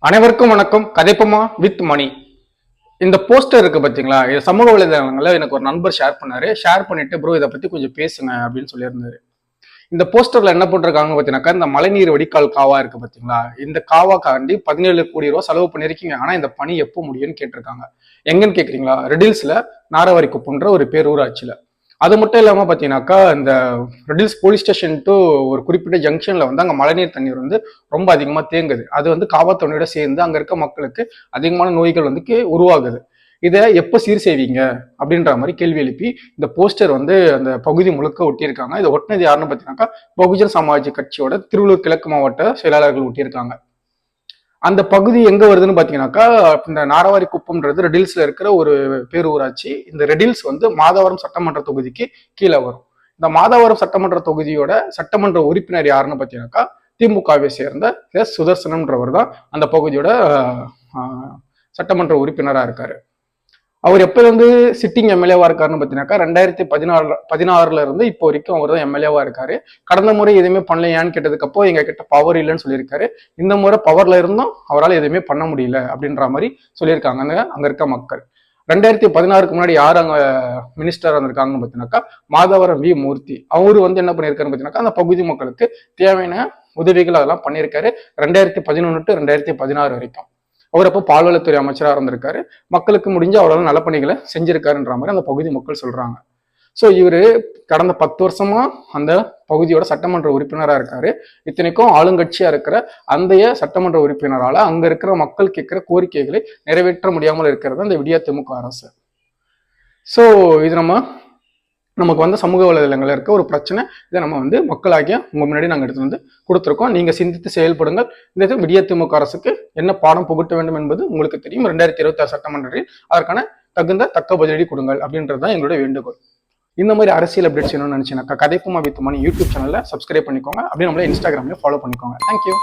அனைவருக்கும் வணக்கம். கதைப்பமா வித் மணி. இந்த போஸ்டர் இருக்கு பாத்தீங்களா, இது சமூக வலைதளங்கள்ல எனக்கு ஒரு நண்பர் ஷேர் பண்ணாரு. ஷேர் பண்ணிட்டு ப்ரோ இதை பத்தி கொஞ்சம் பேசுங்க அப்படின்னு சொல்லியிருந்தாரு. இந்த போஸ்டர்ல என்ன பண்றாங்க பாத்தீங்கன்னாக்கா, இந்த மழைநீர் வடிகால் காவா இருக்கு பாத்தீங்களா, இந்த காவாக்காண்டி 17 கோடி ரூபாய் செலவு பண்ணிருக்கீங்க. ஆனா இந்த பணி எப்போ முடியும்னு கேட்டிருக்காங்க. எங்கன்னு கேக்குறீங்களா? ரெடில்ஸ்ல நாரவாரி குப்பம்ன்ற ஒரு பேரூராட்சியில. அது மட்டும் இல்லாம பாத்தீங்கன்னாக்கா, இந்த ரெடில்ஸ் போலீஸ் ஸ்டேஷன் டு ஒரு குறிப்பிட்ட ஜங்ஷன்ல வந்து அங்க மழைநீர் தண்ணீர் வந்து ரொம்ப அதிகமா தேங்குது. அது வந்து காவா தண்ணியோட சேர்ந்து அங்க இருக்க மக்களுக்கு அதிகமான நோய்கள் வந்து உருவாகுது. இதை எப்போ சீர் செய்வீங்க அப்படின்ற மாதிரி கேள்வி எழுப்பி இந்த போஸ்டர் வந்து அந்த பகுதி முழுக்க ஒட்டியிருக்காங்க. இதை ஒட்டினது யாருன்னு பார்த்தீங்கன்னாக்கா, பகுஜன் சமாஜ் கட்சியோட திருவள்ளூர் கிழக்கு மாவட்ட செயலாளர்கள் ஒட்டியிருக்காங்க. அந்த பகுதி எங்க வருதுன்னு பாத்தீங்கன்னாக்கா, இந்த நாரவாரி குப்பம்ன்றது ரெடில்ஸ்ல இருக்கிற ஒரு பேரூராட்சி. இந்த ரெடில்ஸ் வந்து மாதவரம் சட்டமன்ற தொகுதிக்கு கீழே வரும். இந்த மாதவரம் சட்டமன்ற தொகுதியோட சட்டமன்ற உறுப்பினர் யாருன்னு பாத்தீங்கன்னாக்கா, திமுகவை சேர்ந்த எஸ் சுதர்சனம்ன்றவர் தான் அந்த பகுதியோட சட்டமன்ற உறுப்பினராக இருக்காரு. அவர் எப்ப வந்து சிட்டிங் எம்எல்ஏவா இருக்காருன்னு பார்த்தீங்கன்னாக்கா, 2016 இருந்து இப்போ வரைக்கும் அவர் தான் எம்எல்ஏவா இருக்காரு. கடந்த முறை எதுவுமே பண்ணலையான்னு கேட்டதுக்கு அப்போ எங்க கிட்ட பவர் இல்லைன்னு சொல்லியிருக்காரு. இந்த முறை பவர்ல இருந்தும் அவரால் எதுவுமே பண்ண முடியல அப்படின்ற மாதிரி சொல்லியிருக்காங்க அங்க இருக்க மக்கள். 2016க்கு முன்னாடி யார் அங்க மினிஸ்டர் இருந்திருக்காங்கன்னு பார்த்தீங்கன்னாக்கா, மாதவரம் வி மூர்த்தி. அவரு வந்து என்ன பண்ணியிருக்காருன்னு பார்த்தீங்கன்னாக்கா, அந்த பகுதி மக்களுக்கு தேவையான உதவிகள் அதெல்லாம் பண்ணியிருக்காரு 2011 டு 2016 வரைக்கும். அவர் அப்போ பால்வளத்துறை அமைச்சராக இருந்திருக்காரு. மக்களுக்கு முடிஞ்ச அவ்வளவு நலப்பணிகளை செஞ்சிருக்காருன்ற மாதிரி அந்த பகுதி மக்கள் சொல்றாங்க. ஸோ இவரு கடந்த 10 வருஷமா அந்த பகுதியோட சட்டமன்ற உறுப்பினராக இருக்காரு. இத்தனைக்கும் ஆளுங்கட்சியா இருக்கிற அந்த சட்டமன்ற உறுப்பினரால அங்க இருக்கிற மக்கள் கேட்கிற கோரிக்கைகளை நிறைவேற்ற முடியாமல் இருக்கிறது அந்த விடியா திமுக அரசு. ஸோ இது நமக்கு வந்து சமூக வலைதளங்கள்ல இருக்க ஒரு பிரச்சனை. இதை நம்ம வந்து மக்களாகிய உங்க முன்னாடி நாங்கள் எடுத்து வந்து கொடுத்துருக்கோம். நீங்க சிந்தித்து செயல்படுங்கள். இந்த விடியா திமுக அரசுக்கு என்ன பாடம் புகட்ட வேண்டும் என்பது உங்களுக்கு தெரியும். 2026 சட்டமன்றத்தில் அதற்கான தக்க பதிலடி கொடுங்கள் அப்படின்றது தான் எங்களுடைய வேண்டுகோள். இந்த மாதிரி அரசியல் அப்டேட்ஸ் வேணும்னு நினைச்சீங்கன்னாக்கா, கதைப்பமா வித் மணி யூடியூப் சேனல்ல சப்ஸ்கிரைப் பண்ணிக்கோங்க. அப்படியே நம்மளே இன்ஸ்டாகிராம்ல ஃபாலோ பண்ணிக்கோங்க. தேங்க்யூ.